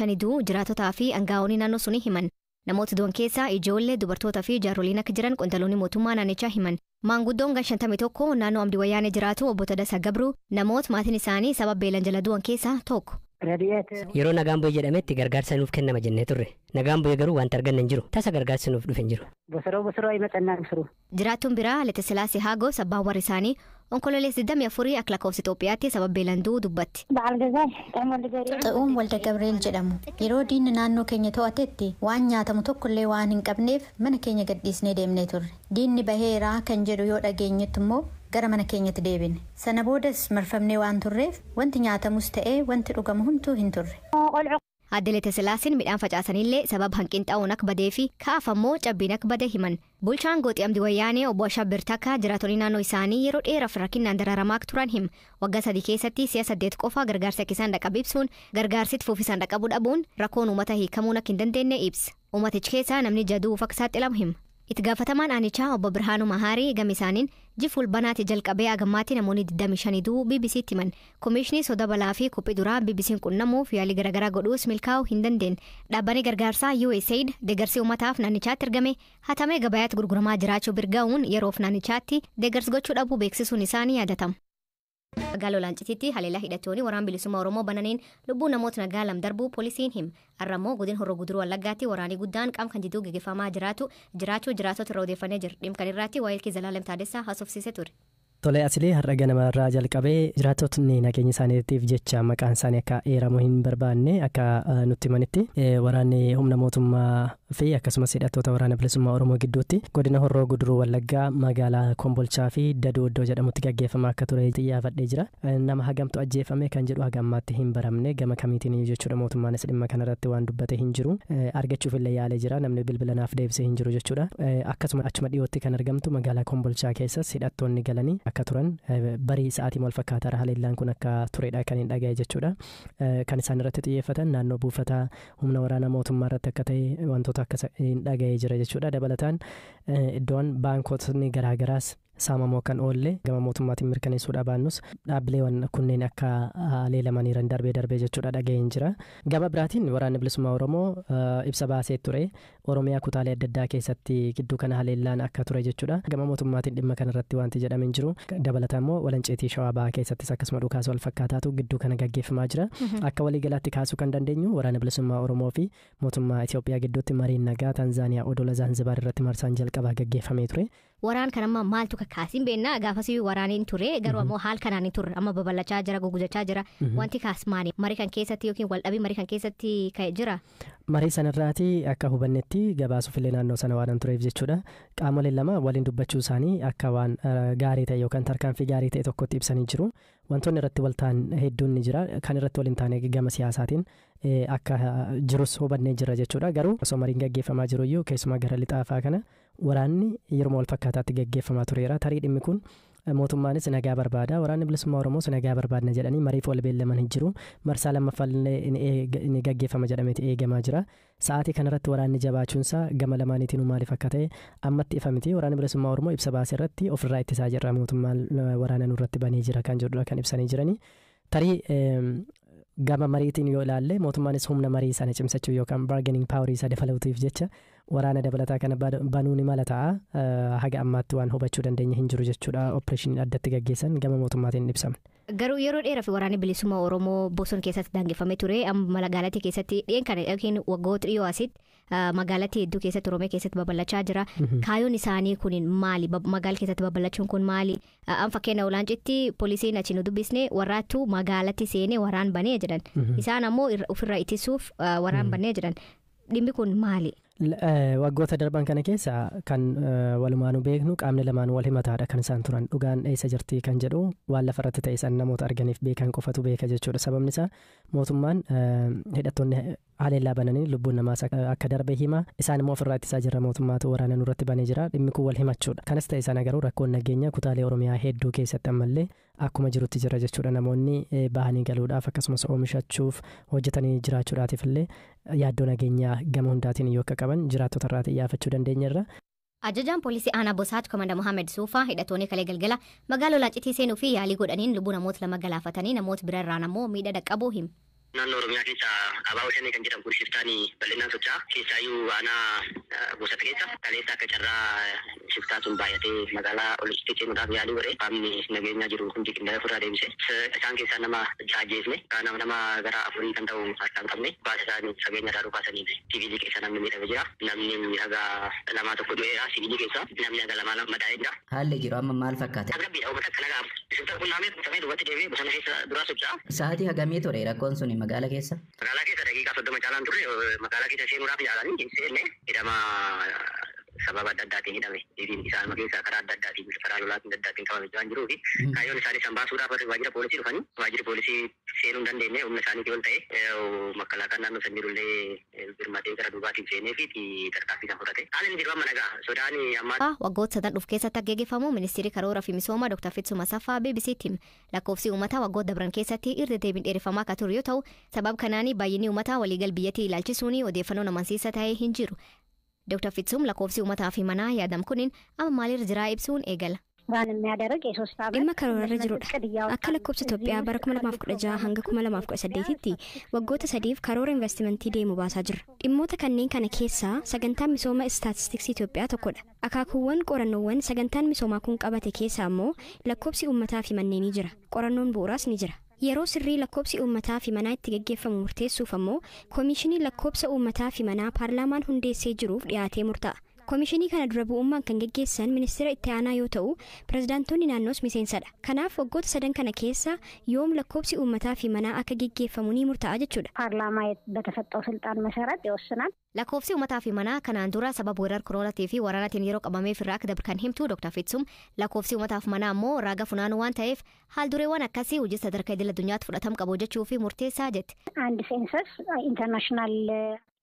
Shaniduu jiraatotaa fi aangaa'onni naannoo sunii himan. Namoota du'an keessaa ijoollee dubartoota fi jaaroliin akka jiran qondaaltonni mootummaa naannichaa himan. Maanguddoon gan 51 naannoo Amdi Wayyaanee jiraatu obbo Tadasaa Gabruu namoota maatiin isaanii sababa beelan jala du'an keessaa tokko. Yeroo nagaan bu'ee jedhametti gargaarsa nuuf kennama jennee turre. Nagaan bu'ee garuu wanta arganne hin jiru. Tasa gargaarsa nuuf dhufe hin jiru. Bosoro himatannaan jiru. Jiraattuun biraa Letesilaasee Haagoo abbaan warri isaanii onkololeessa 24 akka lakkoofsa Itoophiyaatti sababa beelan du'uu dubbatti. Xa'uun Walda Gabriel jedhamu. Yeroo diinni naannoo keenya to'atetti waan nyaatamu tokkollee waan hin qabneef mana keenya gadhiisnee deemnee turre. Diinni baheeraa kan jedhu yoo dhageenyetti immoo gara mana keenyatti deebine. Sana boodas marfamnee waan turreef wanti nyaatamus ta'ee wanti dhugamu hunduu hin turre. Adde Letesilaaseen midhaan facaasanillee sababa hanqina xaa'uun akka badee fi ka'aaf ammoo cabbiin akka bade himan. Bulchaan gooxii Amdi Wayyaanee obbo Ashabbir Takka jiraatonni naannoo isaanii yeroo dheeraaf rakkinaan dararamaa turan him. Waggaa 3 keessatti si'a 8 qofaa gargaarsa akka isaan dhaqqabu ibsuun gargaarsitti fuufisaan dhaqqabuu dhabuun rakkoon uummata hiikamuun akka hin dandeenye ibsa. Uummatichi keessaa namni jaduuf akka saaxilamu hima. Itti gaafatamaan aanichaa obbo Birhaanuu Mahaarii gama isaaniin jifuul banaatti jalqabee agammaatti namoonni 25 du'uu BBC'tti himan. Komishinii soda balaa fi qophii duraa BBC'n qunnamuuf yaalii garaagaraa godhuus milkaa'uu hin dandeenye. Dhaabbanni gargaarsaa USAID deeggarsi uummataaf naannichaatti ergame hatamee gabayaatti gurguramaa jiraachuu birgaa'uun yeroof naannichaatti deeggarsi gochuu dhabuu beeksisuun isaanii yaadatama. Magaalaa Laancitiitti haleellaa hidhattoonni waraana bilisummaa Oromoo bananiin lubbuu namoota nagaa lam darbuu poolisiin hima. Har'ammoo godina Horroo Guduruu Wallaggaatti waraanni guddaan qaama kan jidduu gaggeeffamaa jiraachuu jiraatota irraa odeeffannee jira. Dhimma kana irratti waa'ee Zalaalem Taadessaa haasofsiisee ture. Tole asilee har'a ganamarraa jalqabee jiraatotni nageenya isaaniitiif jecha maqaan isaanii akka eeramu hin barbaanne akka nutti himanitti waraanni humna mootummaa fi akkasumas hidhattoota waraana bilisummaa Oromoo gidduutti godina Horroo Guduruu Wallaggaa magaalaa Kombolchaa fi Dadoo iddoo jedhamutti gaggeeffamaa akka ture xiyyaafadhee jira. Nama hagamtu ajjeefame kan jedhu hagammaatti hin baramne gama kamiitiin jechuudha. Mootummaanis dhimma kanarratti waan dubbate hin jiru. Argachuuf illee yaalee jira. Namni bilbilanaaf deebisee hin jiru jechuudha. Akkasuma achuma dhiyootti kan argamtu magaalaa Kombolchaa keessas hidhattoonni galanii akka turan barii sa'aatii wal fakkaataara haleellaan kun akka turedha kan hin dhagaye jechuudha. Kan isaan irratti xiyyeeffatan naannoo buufata humna waraana mootummaa irratti akka ta'e wantoota akka hin dhagaye jira jechuudha. Dabalataan iddoon baankotni garaagaraas saamamoo kan oolle gama mootummaatiin mirkaneessuudha baannus dhaabbileewwan kunneen akka leelamaniiran darbee jechuudha dhaga'een jira. Gama biraatiin waraanni bilisummaa Oromoo ibsa baasee ture Oromiyaa kutaalee adda addaa keessatti gidduu kana haleellaan akka ture jechuudha. Gama mootummaatiin dhimma kanarratti wanti jedhame hin jiru. Dabalataan immoo walanceetii Shawaa Bahaa keessattis akkasuma dhukaasa wal fakkaataatu gidduu kana gaggeeffamaa jira. Akka waliigalaatti kaasuu kan dandeenyu waraana bilisummaa Oromoo fi mootummaa Itoophiyaa gidduutti mariin nagaa Tanzaaniyaa odola Zanzibar irratti marsaan jalqabaa gaggeeffamee ture. Waraan kan amma maaltu kakkaasiin beennaa gaafasii waraaniin ture garuu ammoo haal kanaan hin turre amma babal'achaa jira gugudachaa jira wanti kaas maali marii kan keessatti yookiin waldhabii marii kan keessatti ka'e jira. Marii sanarraati akka hubannetti gabaasuuf illee naannoo sana waan tureef jechuudha. Qaamoleen lama waliin dubbachuu isaanii akka waan gaarii ta'e yookaan tarkaanfii gaarii ta'e tokkotti ibsanii jiru. Wantoonni irratti waltaan hedduun ni jira. Kan irratti waliin taane gama siyaasaatiin akka jirus hubannee jira jechuudha. Garuu osoo mariin gaggeeffamaa jiru iyyuu keessumaa gara lixaafaa kana waraanni yeroo wal fakkaataatti gaggeeffamaa tureera. Tarii dhimmi kun mootummaanis nagaa barbaada waraanni bilisummaa Oromoos nagaa barbaadna jedhanii mariif wal beellaman hin jiru. Marsaa lammaffaallee inni gaggeeffama jedhameeti eegamaa jira. Sa'aatii kanarratti waraanni jabaachuunsaa gama lamaaniitiin maaliif akka ta'e ammatti ifa miti. Waraanni bilisummaa Oromoo ibsa baasee irratti ofirraa ittisaa jirra mootummaan waraana nurratti banee jira kan jedhudha kan ibsanii jiranii. Tarii gama mariitiin yoo ilaalle mootummaanis humna marii sana cimsachuu yookaan bargaining power isa dabaluutiif jecha waraana dabalataa kana banuu ni mala ta'a. Haga ammaatti waan hubachuu dandeenye hin jiru jechuudha. Opereeshinii addatti gaggeessan gama mootummaatiin ibsaman. Garuu yeroo dheeraaf waraanni bilisummaa Oromoo bosona keessatti daangeffamee ture amma magaalatti keessatti dhiyeen kana yookiin waggoota dhiyoo asitti magaalatti hedduu keessatti Oromiyaa keessatti babal'achaa jira. Kaayyoon isaanii kun maali? Magaala keessatti babal'achuun kun maali? An fakkeenya Laancitti poolisiin achi nu dubbisne warraattuu magaalatti seenee waraan banee jedhan. Isaan ammoo ofirraa ittisuuf waraan banee jedhan. Dhimmi kun maali? Waggoota darban kana keessa kan walumaanuu beeknu qaamni lamaan wal himataadha kan isaan turan dhugaan eessa jirti kan jedhu waan lafarratti ta'e san namoota arganiif beekan qofatu beeka jechuudha. Sababni isaa mootummaan hidhattoonni haleellaa bananii lubbuun namaas akka darbe hima isaan immoo ofirraa ittisaa jirra mootummaatu waraana nurratti banee jira. Dhimmi kun wal himachuudha. Kanas ta'e sana garuu rakkoon nageenya kutaalee Oromiyaa hedduu keessatti ammallee akkuma jirutti jira jechuudha. Namoonni bahanii galuudhaaf akkasumas oomishachuuf hojjetanii jiraachuudhaatiif illee yaaddoo nageenyaa gama hundaatiin yoo akka qaban jiraattota irraa xiyyaafachuu dandeenyerra. Ajajaan poolisii aanaa Bosaat Komanda Mohaammed Suufaa hidhattoonni kalee galgala magaalaa Laancitii seenuu fi yaalii godhaniin lubbuu namoota lama galaafatanii namoota bira irraan ammoo miidhaa dhaqqabuu himu. Naannoo Oromiyaa keessa abaaboo shanii kan jedhamu shiftaanii bal'inaan socho'aa. Keessaayyuu aanaa Boosatti keessa kaleessa akka carraa shiftaa sun baay'atee magaalaa Olistee seenuudhaaf yaalii godhee qaamni nageenyaa jiru hundi qindaa'ee ofirraa deebise. Isaan keessaa nama jaajjeesne nama gara 4 kan ta'u harkaan qabne baasa isaanii fageenya irraa dhukaasanii siviilii keessa namni miidhamee jira. Namni haga 2 du'eera siviilii keessa namni haga 2 madaa'ee jira. Haalli jiru amma maal fakkaata? Agabbiidha uummata kana gaafa. Shiftaa qunnamee kutamee duubatti deebi'ee bosona keessa duraa socho'aa. Sa'aatii hagamii ture rakkoon suni magaalaa keessa? Magaalaa keessa daqiiqaa 30 caalaan turre magaalaa keessa seenuudhaaf yaalanii seenne hidhama sababa adda addaatiin hidhame. Isaan keessa karaa adda addaatiin karaa lolaatiin adda addaatiin qabamee waan jiruufi kaayyoon isaanii san baasuudhaaf waajjira poolisii dhufanii waajjira poolisii seenuu hin dandeenye humna isaaniitii ol ta'e makkalaakaan naannoo san jirullee birmatee gara duubaatiin seenee fi tarkaanfii san fudhate. Haalli jiru amma nagaa sodaanii amma. Waggoota sadan dhufu keessatti gaggeeffamu ministeerri karoora fi misooma Dr. Fitsum Asaffaa BBC'tiin lakkoofsi uummataa waggoota dabran keessatti irra deebiin dheereffamaa akka ture yoo ta'u sabab kanaan baay'inni uummataa waliigal biyyattii ilaalchisuun odeeffannoo amansiisaa ta'ee hin jiru. Dr. Fitsum lakkoofsi uummataa fi manaa yaadam kuniin amma maalirra jiraa ibsuun eegala. Dhimma karoorarra jirudha. Akka lakkoofsa Itoophiyaa bara 2016 hanga 2018tti waggoota 3f karoora investimentii deemu baasaa jirra. Dhimmoota kanneen kana keessaa sagantaan misooma istaatistiksii Itoophiyaa tokkodha. Akaakuuwwan qorannoowwan sagantaan misoomaa kun qabate keessaa immoo lakkoofsi uummataa fi manneenii jira. Qorannoon bu'uuraas ni jira. Yeroo sirrii lakkoofsi uummataa fi manaa itti gaggeeffamu murteessuuf ammoo koomishinii lakkoofsa uummataa fi manaa paarlaamaan hundeessee jiruuf dhiyaatee murtaa'a. Koomishinii kana dura bu'ummaan kan gaggeessan ministeera itti aanaa yoo ta'u pirezidaantoonni naannoos miseensadha. Kanaaf waggoota sadan kana keessa yoom lakkoofsi uummataa fi manaa akka gaggeeffamu ni murtaa'a jechuudha. ፓርላማ በተሰጠው ስልጣን መሰረት ይወስናል። lakkoofsi uummataa fi manaa kanaan dura sababa weerara koronaatii fi waraanaatiin yeroo qabameef irraa akka dabru kan himtu Dr. Fitsum lakkoofsi uummataa fi manaa immoo raaga funaanuu waan ta'eef haaldureewwan akkasii hojii sadarkaa idil addunyaatti fudhatama qabu jechuu fi murteessaa jette. አንድ ሴንሰስ ኢንተርናሽናል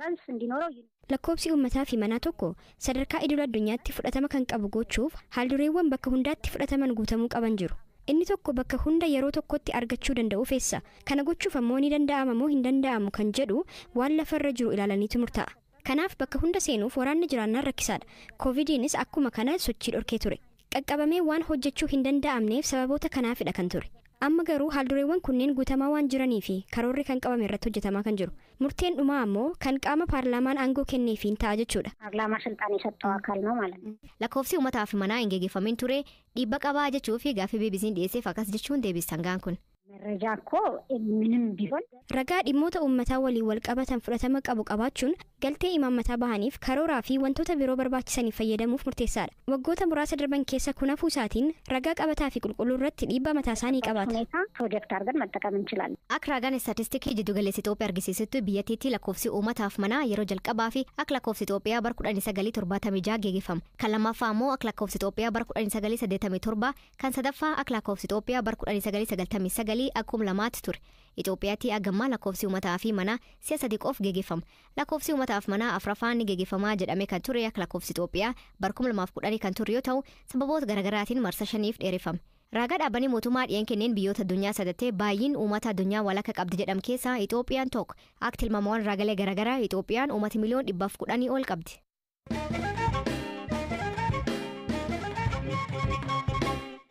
ሳንስ እንዲኖረው lakkoofsi uummataa fi manaa tokko sadarkaa idil addunyaatti fudhatama kan qabu gochuuf haaldureewwan bakka hundaatti fudhataman guutamuu qaban jiru. Inni tokko bakka hunda yeroo tokkotti argachuu danda'u feessa. Kana gochuuf ammoo ni danda'ama moo hin danda'amu kan jedhu waan lafarra jiru ilaalaniitu murtaa'a. Kanaaf bakka hunda seenuuf waraanni jiraannaan rakkisaadha. Koovidiinis akkuma kana sochii dhorkee ture. Qaqqabamee waan hojjechuu hin danda'amneef sababoota kanaafidha kan ture. Amma garuu haaldureewwan kunneen guutamaa waan jiranii fi karoorri kan qabame irratti hojjetamaa kan jiru. Murteen dhumaa ammoo kan qaama paarlaamaan aangoo kenneefiin ta'a jechuudha. ፓርላማ ስልጣን የሰጠው አካል ነው ማለት ነው። lakkoofsi uummataa fi manaa hin gaggeeffamin ture dhiibba qabaa jechuu fi gaaffii BBC'n dhiyeesseef akkas jechuun deebise sangaan kun. መረጃ እኮ ምንም ቢሆን ragaa dhimmoota uummataa waliin wal qabatan fudhatama qabu qabaachuun galtee imaammataa bahaniif karooraa fi wantoota biroo barbaachisaniif fayyadamuuf murteessaadha. Waggoota muraasa darban keessa kun hafuu isaatiin ragaa qabataa fi qulqulluu irratti dhiibbaa mataa isaanii qabaata. ፕሮጀክት አድርገን መጠቀም እንችላለን። Akka raagaan istaatistiikii jiddu galeessa Itoophiyaa argisiisutti biyyattiitti lakkoofsi uummataa fi manaa yeroo jalqabaa fi akka lakkoofsi Itoophiyaa bara 1976 gaggeeffama. Kan lammaffaa ammoo akka lakkoofsi Itoophiyaa bara 1987 kan sadaffaa akka lakkoofsi Itoophiyaa bara 1999 akkuma lamaatti ture. Itoophiyaatti agammaa lakkoofsi uummataa fi manaa si'a sadii qofa gaggeeffama. Lakkoofsi uummataa fi manaa afraffaan ni gaggeeffamaa jedhamee kan ture akka lakkoofsi Itoophiyaa bara 2010 kan ture yoo ta'u sababoota garaagaraatiin marsa 5f dheereffame. Raagaa dhaabbanni mootummaa dhiyeen kenneen biyyoota addunyaa sadattee baay'een uummata addunyaa walakka qabdi jedham keessaa Itoophiyaan tokko akka tilmaamawwan raagalee garaagaraa Itoophiyaan uummata miliyoona 110 ol qabdi.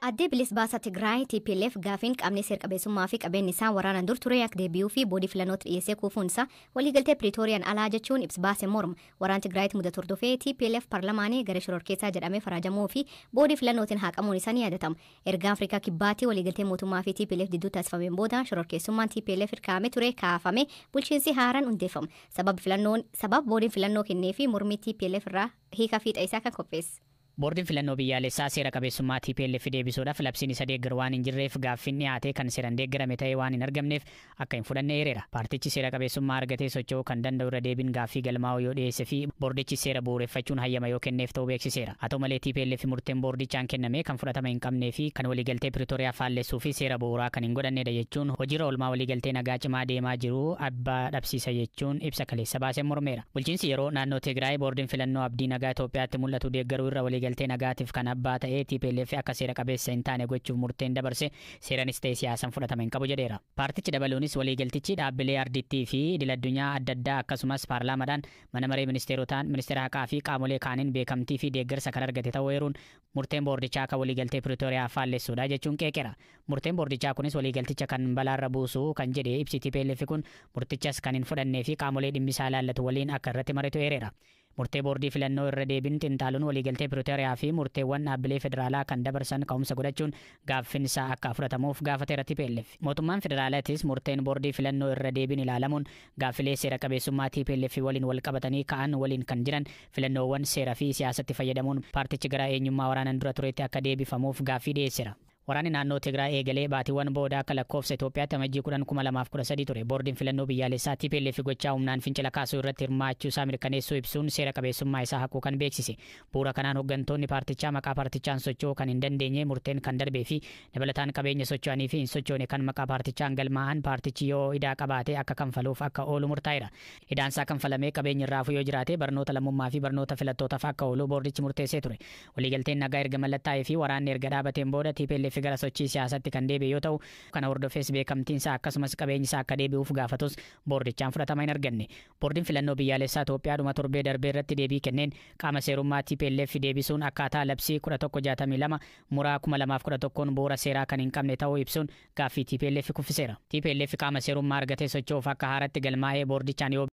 Addee bilis baasaa Tigraay TPLF gaafiin qaamni seer-qabeessummaa fi qabeenyi isaa waraanaan dur ture akka deebi'uu fi boodii filannootti dhiyeessee kuufuun isaa waliigaltee Piriitooriyaan alaa jechuun ibsa baase morma. Waraan Tigraayitti mudatu hordofee TPLF paarlamaanii gara shororkeessaa jedhamee farajamuu fi boodii filannootiin haqamuun isaa ni yaadatama. Erga Afrikaa kibbaatti waliigaltee mootummaa fi TPLF gidduu taasifameen booda shororkeessummaan TPLF hirkaa'amee ture kaafame bulchiinsi haaraan hundeeffama. Sababa boodiin filannoo kennee fi mormii TPLF irraa hiika fiixa isaa kan qopheesse. Boordiin filannoo biyyaalessaa seera qabeessummaa TPLF deebisuudhaaf labsiin isa deeggaru waan hin jirreef gaaffiin dhiyaate kan seeraan deeggarame ta'ee waan hin argamneef akka hin fudhanne eereera. Paartichi seera qabeessummaa argatee socho'uu kan danda'u irra deebiin gaaffii galmaa'u yoo dhiyeesse fi boordichi seera bu'uureffachuun hayyama yoo kenneef ta'uu beeksiseera. Haa ta'u malee TPLF murteen boordichaan kenname kan fudhatama hin qabnee fi kan waliigaltee Piriitooriyaa faallessuu fi seera bu'uuraa kan hin godhannedha jechuun hojiirra oolmaa waliigaltee nagaa cimaa deemaa jiru abbaa dhabsiisa jechuun ibsa kaleessa baasee mormeera. Bulchiinsi yeroo naannoo Tigraay boordiin filannoo abdii nagaa Itoophiyaatti mul'atu deeggaruu irra waliigaltee nagaatiif kan abbaa ta'ee TPLF akka seera qabeessa hin taane gochuuf murteen dabarse seeranis ta'e siyaasaan fudhatama hin qabu jedheera. Paartichi dabaluunis waliigaltichi dhaabbilee ardittii fi idil-addunyaa adda addaa akkasumas paarlaamaadhaan mana maree ministeerotaan ministeera haqaa fi qaamolee kaaniin beekamtii fi deeggarsa kan argate ta'uu eeruun murteen boordichaa kan waliigaltee Piriitooriyaa faalleessuudha jechuun qeeqeera. Murteen boordichaa kunis waliigalticha kan balaarra buusu kan jedhe ibsi TPLF kun murtichas kan hin fudhannee fi qaamolee dhimmisaa ilaallatu waliin akka irratti mari'atu eereera. Murtee boordii filannoo irra deebiin xinxaaluun waliigaltee Piriitooriyaa fi murteewwan dhaabbilee federaalaa kan dabarsan ka'umsa godhachuun gaaffinsaa akka fudhatamuuf gaafateera TPLF. Mootummaan federaalaatis murteen boordii filannoo irra deebiin ilaalamuun gaaffilee seera qabeessummaa TPLF waliin wal qabatanii ka'an waliin kan jiran filannoowwan seeraa fi siyaasatti fayyadamuun paartichi gara eenyummaa waraanaan dura tureetti akka deebifamuuf gaaffii dhiyeesseera. Waraanni naannoo Tigraay eegalee baatiiwwan booda akka lakkoofsa Itoophiyaatti amajjii 10/2013 ture. Boordiin filannoo biyyaalessaa TPLF gochaa humnaan fincila kaasuu irratti hirmaachuu isaa mirkaneessuu ibsuun seera qabeessummaa isaa haquu kan beeksise. Bu'uura kanaan hooggantoonni paartichaa maqaa paartichaan socho'uu kan hin dandeenye murteen kan darbee fi dabalataan qabeenya socho'anii fi hin sochoone kan maqaa paartichaan galmaa'an paartichi yoo idaa qabaate akka kanfaluuf akka oolu murtaa'eera. Idaansaa kanfalamee qabeenyi irraafuu yoo jiraate barnoota lammummaa fi barnoota filattootaaf akka oolu boordichi murteessee ture. Waliigalteen nagaa erga mallattaa'ee fi waraanni erga dhaabateen booda TPLF gara sochii siyaasatti kan deebi'e yoo ta'u kana hordofees beekamtiinsaa akkasumas qabeenyisaa akka deebi'uuf gaafatus boordichaan fudhatama hin arganne. Boordiin filannoo biyyaalessaa Itoophiyaa dhuma torbee darbee irratti deebii kenneen qaama seerummaa TPLF deebisuun akkaataa labsii 1162 muraa 2011 bu'uura seeraa kan hin qabne ta'uu ibsuun gaaffii TPLF kuffiseera. TPLF qaama seerummaa argatee socho'uuf akka haaratti galmaa'ee boordichaan yoo